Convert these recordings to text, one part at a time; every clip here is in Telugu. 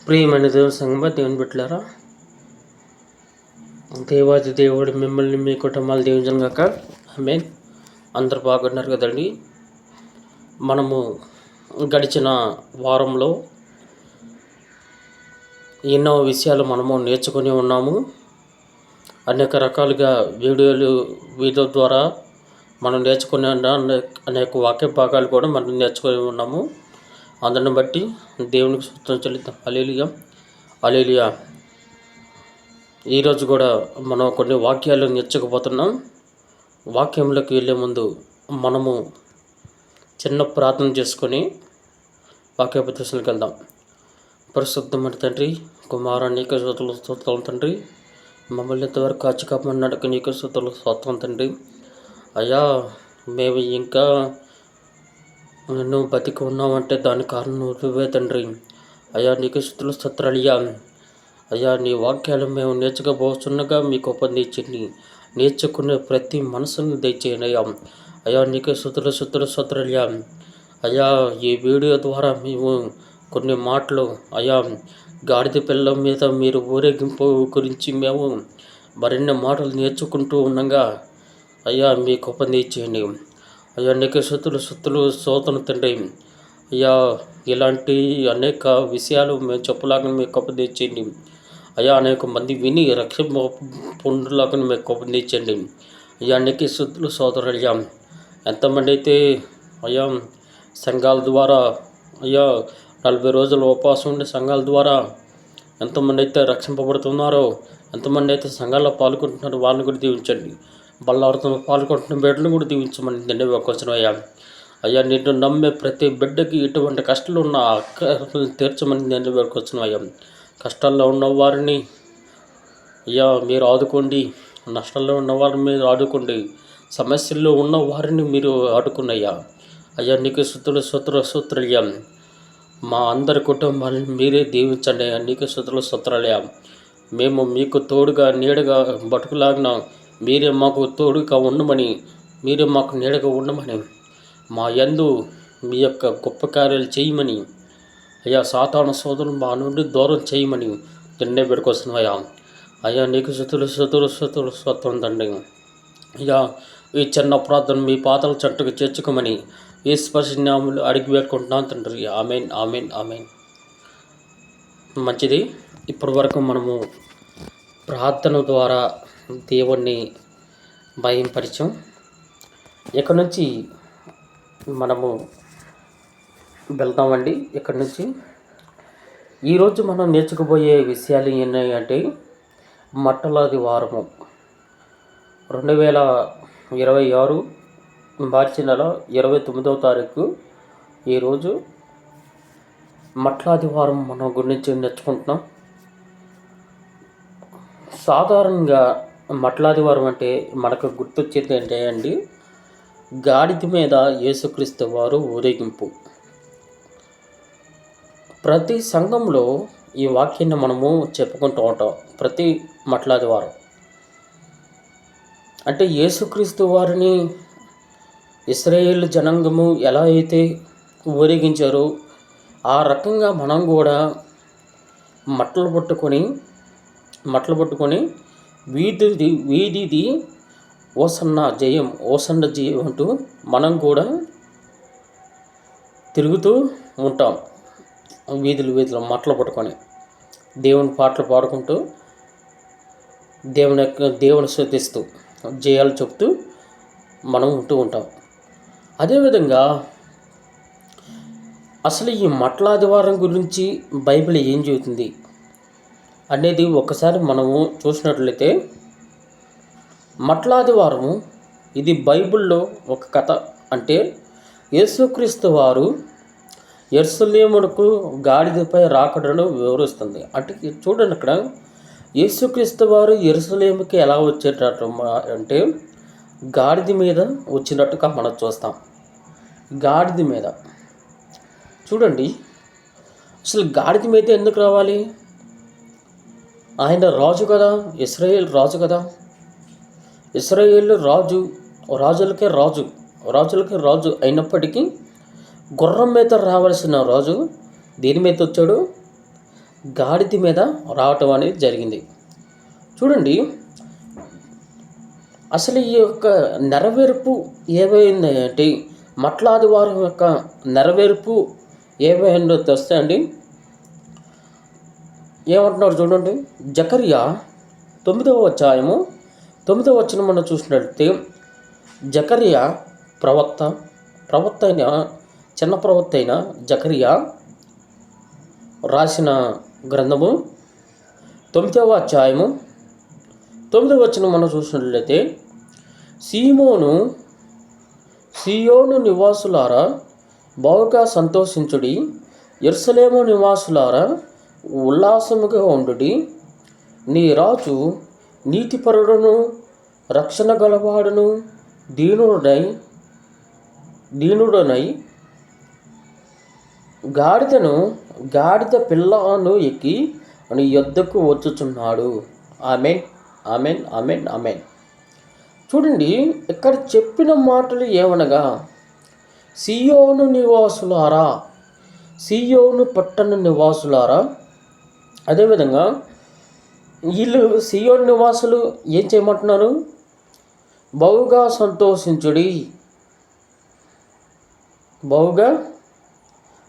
ప్రియమైన దేవుని సంగమా, దేవుని బిడ్డలారా, దేవాది దేవుడు మిమ్మల్ని మీ కుటుంబాలు దీవించగాక. ఆమేన్. అందరు బాగున్నారు కదండి. మనము గడిచిన వారంలో ఎన్నో విషయాలు మనము నేర్చుకొని ఉన్నాము. అనేక రకాలుగా వీడియో ద్వారా మనం నేర్చుకునే అనేక వాక్య భాగాలు కూడా మనం నేర్చుకొని ఉన్నాము. అందుని బట్టి దేవునికి స్తుతి చెల్లిద్దాం. హల్లెలూయా, హల్లెలూయా. ఈరోజు కూడా మనం కొన్ని వాక్యాలు నేర్చుకుపోతున్నాం. వాక్యంలోకి వెళ్ళే ముందు మనము చిన్న ప్రార్థన చేసుకొని వాక్యోపదేశానికి వెళ్దాం. పరిశుద్ధమైన తండ్రి, కుమార నీకు స్తోత్రాలు తండ్రి. మమ్మల్ని ఇంతవరకు కాచి కాపాడినందుకు నీకు స్తోత్రం తండ్రి. అయ్యా, మేము ఇంకా నువ్వు బతికి ఉన్నామంటే దాని కారణం నువ్వే తండ్రి. అయ్యా, నీకు స్తోత్రాలయ్యా. అయ్యా, నీ వాక్యాలు మేము నేర్చుకోబోతుండగా మీకు ఉపదేశించి నేర్చుకునే ప్రతి మనసును దయచేయండి అయ్యా. అయ్యా, నీకు స్తోత్రాలయ్యా. అయ్యా, ఈ వీడియో ద్వారా మేము కొన్ని మాటలు అయ్యా, గాడిద పిల్ల మీద మీరు ఊరేగింపు గురించి మేము మరిన్ని మాటలు నేర్చుకుంటూ ఉండగా అయ్యా, మీకు ఉపదేశించండి. అయ్యా, నీకు స్తోత్రం తండ్రి. అయ్యా, ఇలాంటి అనేక విషయాలు మేము చెప్పలాగా మీకు ఉపదేశించండి. అయ్యా, అనేక మంది విని రక్షణ పొందులాగా మీకు ఉపదేశించండి. అయ్యా, నీకు సోదరులయ్యా. ఎంతమంది అయితే అయ్యా సంఘాల ద్వారా అయ్యా 40 రోజులు ఉపవాసం ఉండే సంఘాల ద్వారా ఎంతమంది అయితే రక్షింపబడుతున్నారో, ఎంతమంది అయితే సంఘాల్లో పాల్గొంటున్నారో వాళ్ళని కూడా దీవించండి. బల్లాడుతున్న పాల్గొంటున్న బిడ్డలు కూడా దీవించమని దండే కొంచెం అయ్యా. అయ్యా, నిన్ను నమ్మే ప్రతి బిడ్డకి ఎటువంటి కష్టాలు ఉన్న అక్కర్లను తీర్చమని దండే కొంచెం అయ్యా. కష్టాల్లో ఉన్న వారిని అయ్యా మీరు ఆదుకోండి. నష్టాల్లో ఉన్న వారిని మీరు ఆదుకోండి. సమస్యల్లో ఉన్న వారిని మీరు ఆదుకున్నయ్యా. అయ్యా, నీకు సూత్రయ్యా. మా అందరి కుటుంబాలను మీరే దీవించండి అయ్యా. నీకు సూత్రాలయ్యా. మేము మీకు తోడుగా నీడగా బతుకులాగిన మీరే మాకు తోడుగా ఉండమని, మీరే మాకు నీడగా ఉండమని, మా యందు మీ యొక్క గొప్ప కార్యాలు చేయమని అయ్యా, సాతాను సోదరులు మా నుండి దూరం చేయమని తిన్నే పెట్టుకొస్తున్నాయా. అయ్యా, నీకు స్తోత్రం తండ్రి. అయ్యా, ఈ చిన్న ప్రార్థన మీ పాతల చెట్టుకు చేర్చుకోమని ఈ స్పర్శనాములు అడిగి పెట్టుకుంటున్నాను తండ్రి. ఆమేన్, ఆమేన్, ఆమేన్. మంచిది. ఇప్పటి వరకు మనము ప్రార్థన ద్వారా దేవుణ్ణి భయంపరిచాం. ఇక్కడ నుంచి మనము వెళ్తామండి. ఇక్కడ నుంచి ఈరోజు మనం నేర్చుకుపోయే విషయాలు ఏంటంటే, మట్టలాది వారము 2026 మార్చి నెల 29వ తారీఖు ఈరోజు మట్లాది వారం మనం గురించి నేర్చుకుంటున్నాం. సాధారణంగా మట్లాదివారం అంటే మనకు గుర్తొచ్చేది ఏంటి అండి, గాడిద మీద యేసుక్రీస్తు వారు ఊరేగింపు. ప్రతి సంఘంలో ఈ వాక్యాన్ని మనము చెప్పుకుంటూ ఉంటాం. ప్రతి మట్లాదివారం అంటే యేసుక్రీస్తు వారిని ఇశ్రాయేలు జనాంగము ఎలా అయితే ఊరేగించారో ఆ రకంగా మనం కూడా మట్టలు పట్టుకొని వీధిది ఓసన్న జయం అంటూ మనం కూడా తిరుగుతూ ఉంటాం. వీధులు మట్టలు పట్టుకొని దేవుని పాటలు పాడుకుంటూ దేవుని స్తుతిస్తూ జయాలు చెప్తూ మనం ఉంటూ ఉంటాం. అదేవిధంగా అసలు ఈ మట్లాదివారం గురించి బైబిల్ ఏం చెబుతుంది అనేది ఒకసారి మనము చూసినట్లయితే, మట్లాదివారము ఇది బైబిల్లో ఒక కథ. అంటే యేసుక్రీస్తు వారు యెరూషలేమునకు గాడిదపై రాకడను వివరిస్తుంది. అంటే చూడండి, అక్కడ యేసుక్రీస్తు వారు యెరూషలేముకి ఎలా వచ్చేటట్టు అంటే గాడిద మీద వచ్చినట్టుగా మనం చూస్తాం. గాడిద మీద చూడండి, అసలు గాడిద మీద ఎందుకు రావాలి? ఆయన రాజు కదా, ఇశ్రాయేల్ రాజు కదా. ఇశ్రాయేల్ రాజులకే రాజు అయినప్పటికీ గుర్రం మీద రావాల్సిన రాజు దేని మీద వచ్చాడు? గాడిద మీద రావటం అనేది జరిగింది. చూడండి, అసలు ఈ యొక్క నెరవేర్పు ఏమైంది అంటే, మట్లాదివారం యొక్క నెరవేర్పు ఏమైందో తెస్తే అండి, ఏమంటున్నారు చూడండి. జకర్యా 9వ అధ్యాయము 9వ వచనం మనం చూసినట్లయితే, జకర్యా ప్రవక్త అయిన చిన్న ప్రవక్త అయిన జకర్యా రాసిన గ్రంథము 9వ అధ్యాయము 9వ వచనం మనం చూసినట్లయితే, సియోను నివాసులారా బహుగా సంతోషించుడి, యెరూషలేము నివాసులారా ఉల్లాసముగా ఉండుడి. నీ రాజు నీతిపరుడును రక్షణ గలవాడును దీనుడనై గాడిద పిల్లను ఎక్కి నీ యొద్దకు వచ్చుచున్నాడు. ఆమేన్, ఆమేన్, ఆమేన్, ఆమేన్. చూడండి, ఇక్కడ చెప్పిన మాటలు ఏమనగా, సియోను నివాసులారా, సియోను పట్టణ నివాసులారా. అదేవిధంగా వీళ్ళు సియోను నివాసులు ఏం చేయమంటున్నారు? బహుగా సంతోషించుడి, బహుగా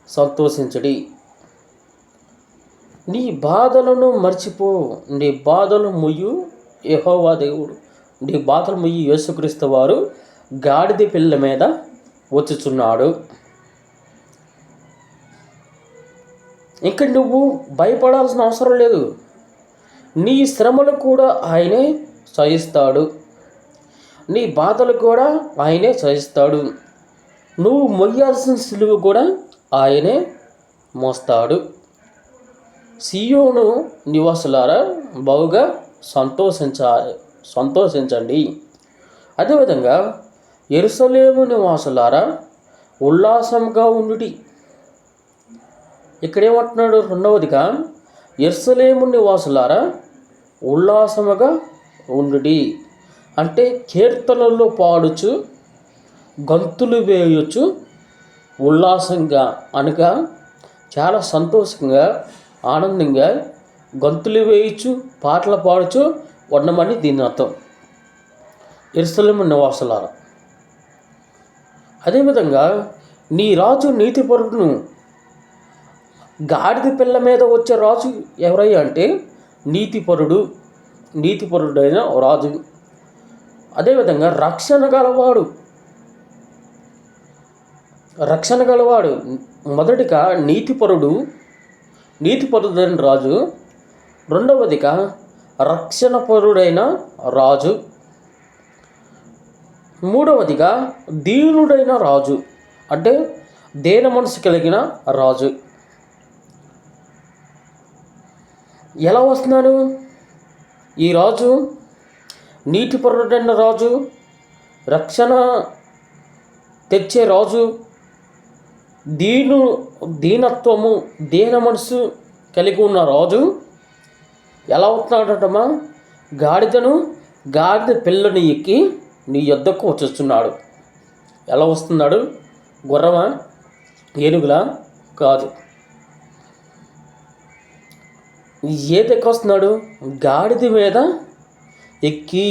సంతోషించుడి. నీ బాధలను మర్చిపో, నీ బాధలు ముయ్యు యెహోవా దేవుడు, నీ బాధలు ముయ్యి యేసుక్రీస్తు వారు గాడిద పిల్ల మీద వచ్చుచున్నాడు. ఇంకా నువ్వు భయపడాల్సిన అవసరం లేదు. నీ శ్రమలు కూడా ఆయనే సహిస్తాడు, నీ బాధలు కూడా ఆయనే సహిస్తాడు. నువ్వు మొయ్యాల్సిన సిలువ కూడా ఆయనే మోస్తాడు. సియోను నివాసులారా బహుగా సంతోషించండి. అదేవిధంగా యెరూషలేము నివాసులారా ఉల్లాసంగా ఉండుడి. ఇక్కడేమంటున్నాడు? రెండవదిగా యెరూషలేము నివాసులారా ఉల్లాసముగా ఉండుడి అంటే కీర్తనల్లో పాడుచు, గంతులు వేయొచ్చు, ఉల్లాసంగా అనగా చాలా సంతోషంగా, ఆనందంగా గంతులు వేయచ్చు, పాటలు పాడుచు ఉండమని దీని అర్థం. యెరూషలేము నివాసులారా. అదేవిధంగా నీ రాజు నీతిపరుడును. గాడిద పిల్ల మీద వచ్చే రాజు ఎవరయ్యా అంటే నీతిపరుడైన రాజు. అదేవిధంగా రక్షణ గలవాడు మొదటిగా నీతిపరుడైన రాజు, రెండవదిగా రక్షణపరుడైన రాజు, మూడవదిగా దీనుడైన రాజు అంటే దేన మనసు కలిగిన రాజు. ఎలా వస్తున్నాడు ఈ రాజు? నీతిపరుడైన రాజు, రక్షణ తెచ్చే రాజు, దీనత్వము, దీన మనసు కలిగి ఉన్న రాజు ఎలా వస్తున్నాడటమ్మా? గాడిద పిల్లని ఎక్కి నీ యొద్దకు వచ్చేస్తున్నాడు. ఎలా వస్తున్నాడు? గుర్రమా, ఏనుగులా? కాదు. ఏదెక్కి వస్తున్నాడు? గాడిద మీద ఎక్కి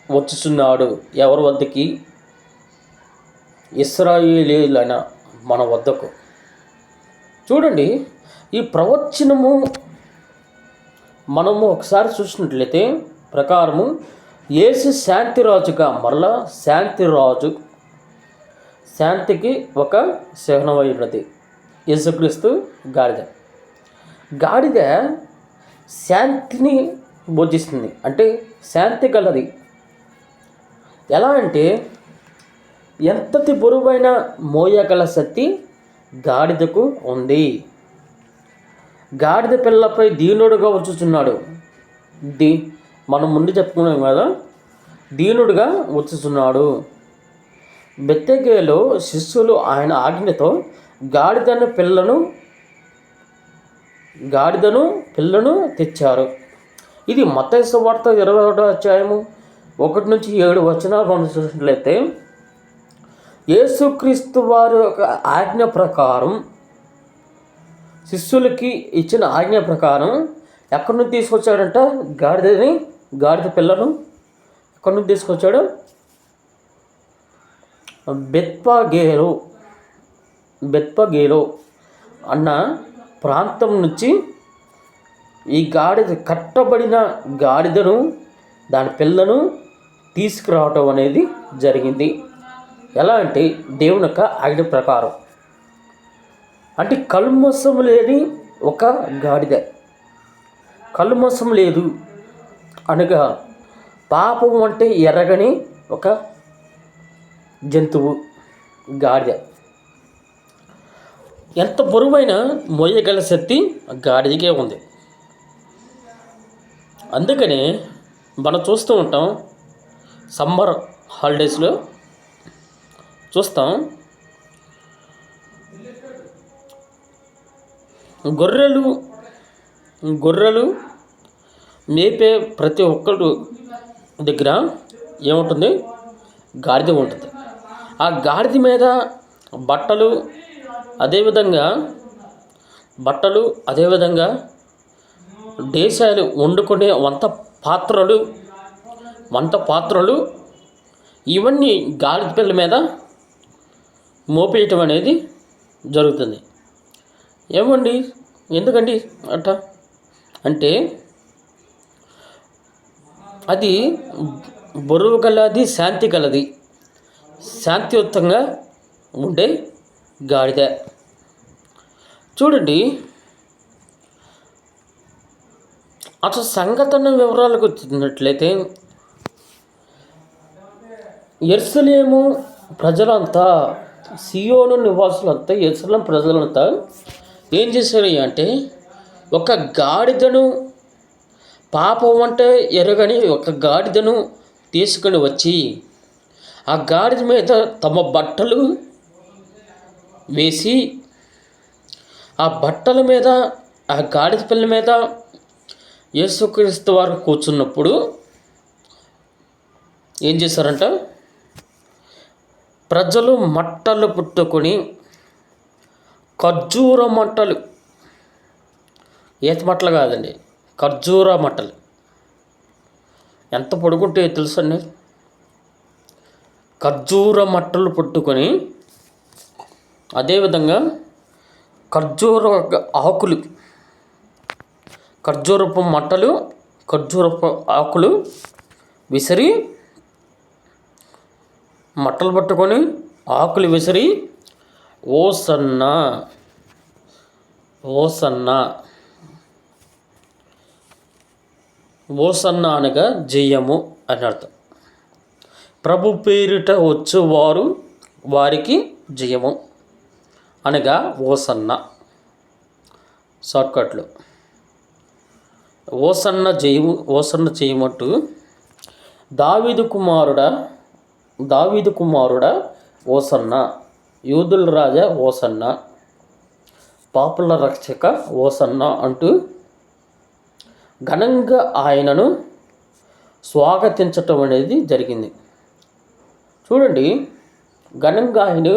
వచ్చుచున్నాడు. ఎవరి వద్దకి? ఇశ్రాయేలీయులైన మన వద్దకు. చూడండి, ఈ ప్రవచనము మనము ఒకసారి చూసినట్లయితే ప్రకారము యేసు శాంతిరాజుగా, మరలా శాంతికి ఒక చిహ్నమైనది యేసుక్రీస్తు గాడిద శాంతిని బోధిస్తుంది, అంటే శాంతి గలది. ఎలా అంటే ఎంతటి బరువైన మోయగల శక్తి గాడిదకు ఉంది. గాడిద పిల్లపై దీనుడుగా వచ్చుచున్నాడు. మనం ముందు చెప్పుకున్నాం కదా, దీనుడుగా వచ్చుచున్నాడు. బెత్లెహేములో శిష్యులు ఆయన ఆజ్ఞతో గాడిదను పిల్లను తెచ్చారు. ఇది మత్తయి సువార్త 21వ అధ్యాయము 1-7 వచనాలు మనం చూసినట్లయితే, యేసుక్రీస్తు వారి యొక్క ఆజ్ఞ ప్రకారం శిష్యులకి ఇచ్చిన ఆజ్ఞ ప్రకారం ఎక్కడి నుంచి తీసుకొచ్చాడంట? గాడిద పిల్లను ఎక్కడి నుంచి తీసుకొచ్చాడు? బెత్పగేలో అన్న ప్రాంతం నుంచి ఈ కట్టబడిన గాడిదను, దాని పిల్లను తీసుకురావటం అనేది జరిగింది. ఎలా అంటే దేవుని యొక్క ఆజ్ఞ ప్రకారం. అంటే కల్మషం లేని ఒక గాడిద, కల్మషం లేదు అనగా పాపం అంటే ఎరగని ఒక జంతువు గాడిద. ఎంత బరువైనా మోయగల శక్తి గాడిదకే ఉంది. అందుకనే మనం చూస్తూ ఉంటాం, సమ్మర్ హాలిడేస్లో చూస్తాం, గొర్రెలు మేపే ప్రతి ఒక్కరు దగ్గర ఏముంటుంది? గాడిద ఉంటుంది. ఆ గాడిద మీద బట్టలు, అదేవిధంగా దేశాలు వండుకునే వంట పాత్రలు ఇవన్నీ గాడిద పిల్ల మీద మోపేయటం అనేది జరుగుతుంది. ఏమండి, ఎందుకండి అంటే అది బరువు గలది, శాంతియుతంగా ఉండే గాడిద. చూడండి, అసలు సంఘటన వివరాలకు వచ్చినట్లయితే యెరూషలేము ప్రజలంతా, సియోను నివాసులంతా, యెరూషలేము ప్రజలంతా ఏం చేశారు అంటే ఒక గాడిదను, పాపం అంటే ఎరగని ఒక గాడిదను తీసుకుని వచ్చి ఆ గాడిద మీద తమ బట్టలు వేసి, ఆ బట్టల మీద ఆ గాడిద పిల్ల మీద యేసుక్రీస్తు వారు కూర్చున్నప్పుడు ఏం చేశారంట? ప్రజలు మట్టలు పుట్టుకొని, ఖర్జూర మట్టలు, ఈత మట్టలు కాదండి, ఖర్జూర మట్టలు ఎంత పొడుగుంటే తెలుసండి? ఖర్జూర మట్టలు పుట్టుకొని, అదేవిధంగా ఖర్జూరపు ఆకులు విసిరి, మట్టలు పట్టుకొని ఆకులు విసిరి ఓసన్నా అనగా జయము అని అర్థం. ప్రభు పేరిట వచ్చేవారు వారికి జయము అనగా ఓసన్నా. షార్ట్కట్లో ఓసన్న చేయమంటూ దావీదు కుమారుడా ఓసన్న, యూదుల రాజా ఓసన్న, పాపుల రక్షక ఓసన్న అంటూ ఘనంగా ఆయనను స్వాగతించటం అనేది జరిగింది. చూడండి, ఘనంగా ఆయన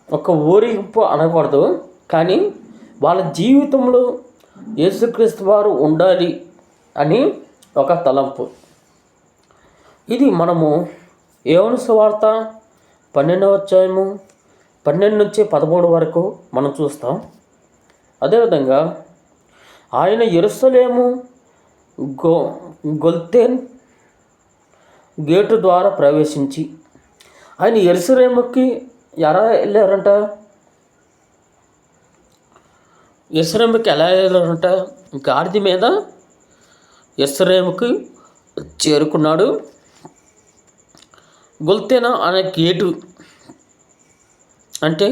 ఒక ఊరేగింపు అనకూడదు, కానీ వాళ్ళ జీవితంలో యేసుక్రీస్తు వారు ఉండాలి అని ఒక తలంపు. ఇది మనము యోహాను సువార్త 12వ అధ్యాయము 12 నుంచి 13 వరకు మనం చూస్తాం. అదేవిధంగా ఆయన యెరూషలేము గొల్తేన్ గేటు ద్వారా ప్రవేశించి, ఆయన యెరూషలేముకి ఎలా వెళ్ళారంట? యెరూషలేముకి ఎలా వెళ్ళారంట? గాడిద మీద యెరూషలేముకి చేరుకున్నాడు. గొల్తేనా అనే గేటు అంటే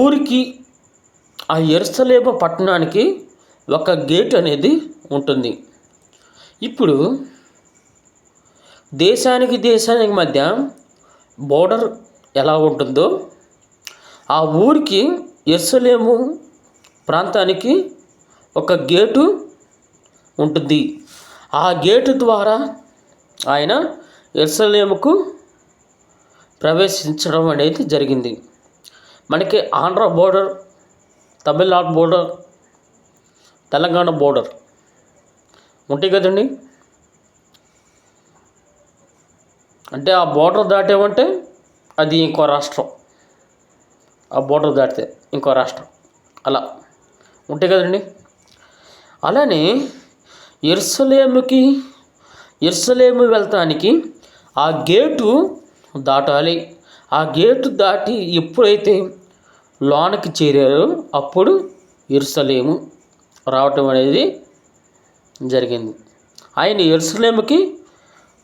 ఊరికి, ఆ యెరూషలేము పట్టణానికి ఒక గేట్ అనేది ఉంటుంది. ఇప్పుడు దేశానికి మధ్య బోర్డర్ ఎలా ఉంటుందో, ఆ ఊరికి యెరూషలేము ప్రాంతానికి ఒక గేటు ఉంటుంది. ఆ గేటు ద్వారా ఆయన యెరూషలేముకు ప్రవేశించడం అనేది జరిగింది. మనకి Andhra border Tamil Nadu border, Telangana border ఉంటాయి కదండి. అంటే ఆ బోర్డర్ దాటామంటే అది ఇంకో రాష్ట్రం, ఆ బోర్డర్ దాటితే ఇంకో రాష్ట్రం, అలా ఉంటాయి కదండి. అలానే యెరూషలేము వెళ్తానికి ఆ గేటు దాటాలి. ఆ గేటు దాటి ఎప్పుడైతే లోనకి చేరారో అప్పుడు యెరూషలేము రావటం అనేది జరిగింది. ఆయన యెరూషలేముకి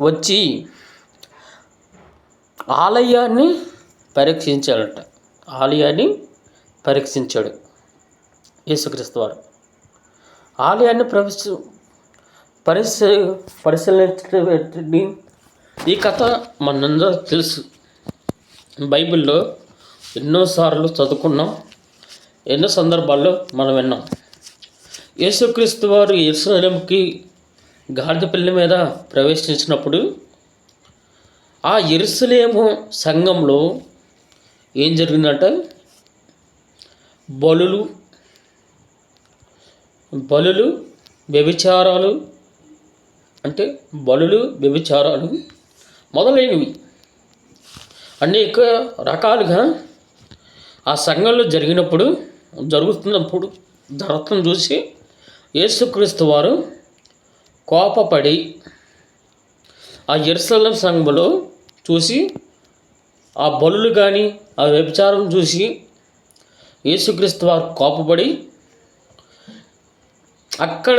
వచ్చి ఆలయాన్ని పరీక్షించాడట. ఆలయాన్ని పరీక్షించాడు యేసుక్రీస్తు వారు. ఆలయాన్ని పరిశీలించడం. ఈ కథ మనందరూ తెలుసు. బైబిల్లో ఎన్నోసార్లు చదువుకున్నాం, ఎన్నో సందర్భాల్లో మనం విన్నాం. యేసుక్రీస్తు వారు యెరూషలేముకి గాడిద పిల్ల మీద ప్రవేశించినప్పుడు ఆ యెరూషలేము సంఘంలో ఏం జరిగిందంటే బలులు వ్యభిచారాలు మొదలైనవి అనేక రకాలుగా ఆ సంఘంలో జరుగుతున్న చూసి యేసుక్రీస్తు వారు కోపపడి ఆ యెరూషలేము సంఘంలో చూసి ఆ బలులు కానీ ఆ వ్యభిచారం చూసి యేసుక్రీస్తు వారు కోపపడి అక్కడ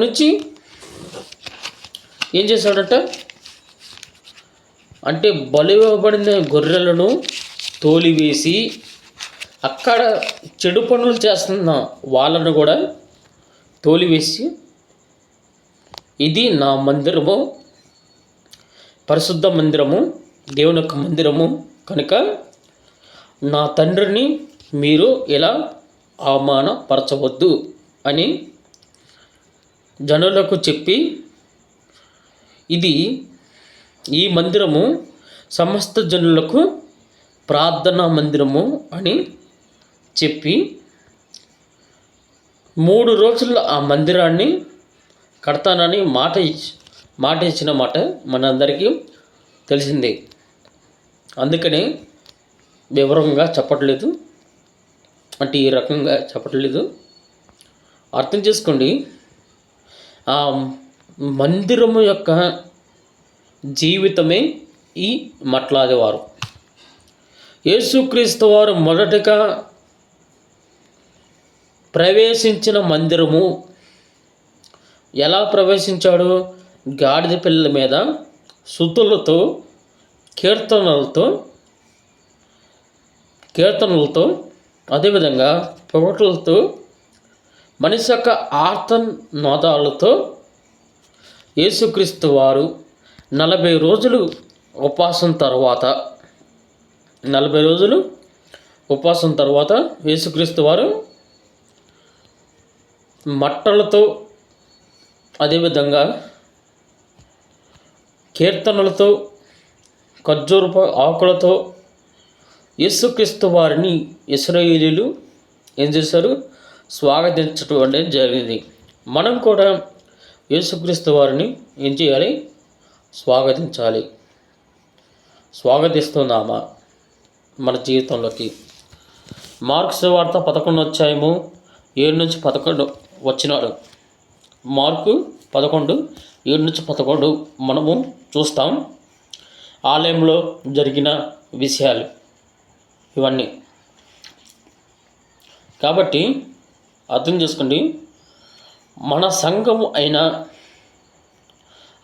నుంచి ఏం చేశాడట అంటే బలి ఇవ్వబడిన గొర్రెలను తోలివేసి అక్కడ చెడు పనులు చేస్తున్న వాళ్ళను కూడా తోలివేసి, ఇది నా మందిరము, పరిశుద్ధ మందిరము, దేవుని యొక్క మందిరము కనుక నా తండ్రిని మీరు ఇలా అవమానపరచవద్దు అని జనులకు చెప్పి, ఈ మందిరము సమస్త జనులకు ప్రార్థనా మందిరము అని చెప్పి 3 రోజుల్లో ఆ మందిరాన్ని కడతానని మాట ఇచ్చిన మాట మనందరికీ తెలిసిందే. అందుకనే వివరంగా చెప్పట్లేదు, అంటే ఈ రకంగా చెప్పట్లేదు. అర్థం చేసుకోండి. ఆ మందిరము యొక్క జీవితమే ఈ మట్లాదివారు. యేసుక్రీస్తు వారు మొదటగా ప్రవేశించిన మందిరము ఎలా ప్రవేశించాడు? గాడిద పిల్లల మీద స్తుతులతో, కీర్తనలతో అదేవిధంగా పొగట్లతో, మనిషి యొక్క ఆర్తనాదాలతో యేసుక్రీస్తు వారు 40 రోజులు ఉపవాసం తర్వాత యేసుక్రీస్తు వారు మట్టలతో అదేవిధంగా కీర్తనలతో, ఖర్జూరపు ఆకులతో యేసుక్రీస్తు వారిని ఇశ్రాయేలీయులు ఏం చేశారు? స్వాగతించడం అనేది జరిగింది. మనం కూడా యేసుక్రీస్తు వారిని ఏం చేయాలి? స్వాగతించాలి. స్వాగతిస్తున్నామా మన జీవితంలోకి? మార్కు సువార్త 11 అధ్యాయము 7-11 వచనాలు. మార్కు 11 7-11 మనము చూస్తాం. ఆలయంలో జరిగిన విషయాలు ఇవన్నీ. కాబట్టి అర్థం చేసుకోండి. మన సంఘము అయినా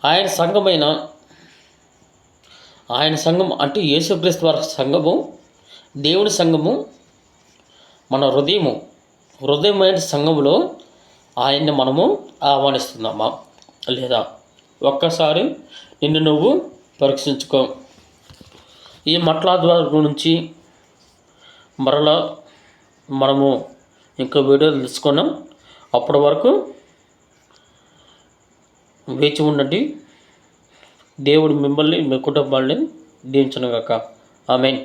ఆయన సంఘం అంటే యేసుక్రీస్తు వారి సంఘము, దేవుని సంఘము, మన హృదయమైన సంఘములో ఆయన్ని మనము ఆహ్వానిస్తున్నామా లేదా? ఒక్కసారి నిన్ను నువ్వు పరీక్షించుకో. ఈ మట్లాద్వార గురించి మరలా మనము ఇంకో వీడియోలు తీసుకున్నాం. అప్పటి వరకు వేచి ఉండండి. దేవుడు మిమ్మల్ని, మీ కుటుంబాన్ని దీవించును గాక. ఆమేన్.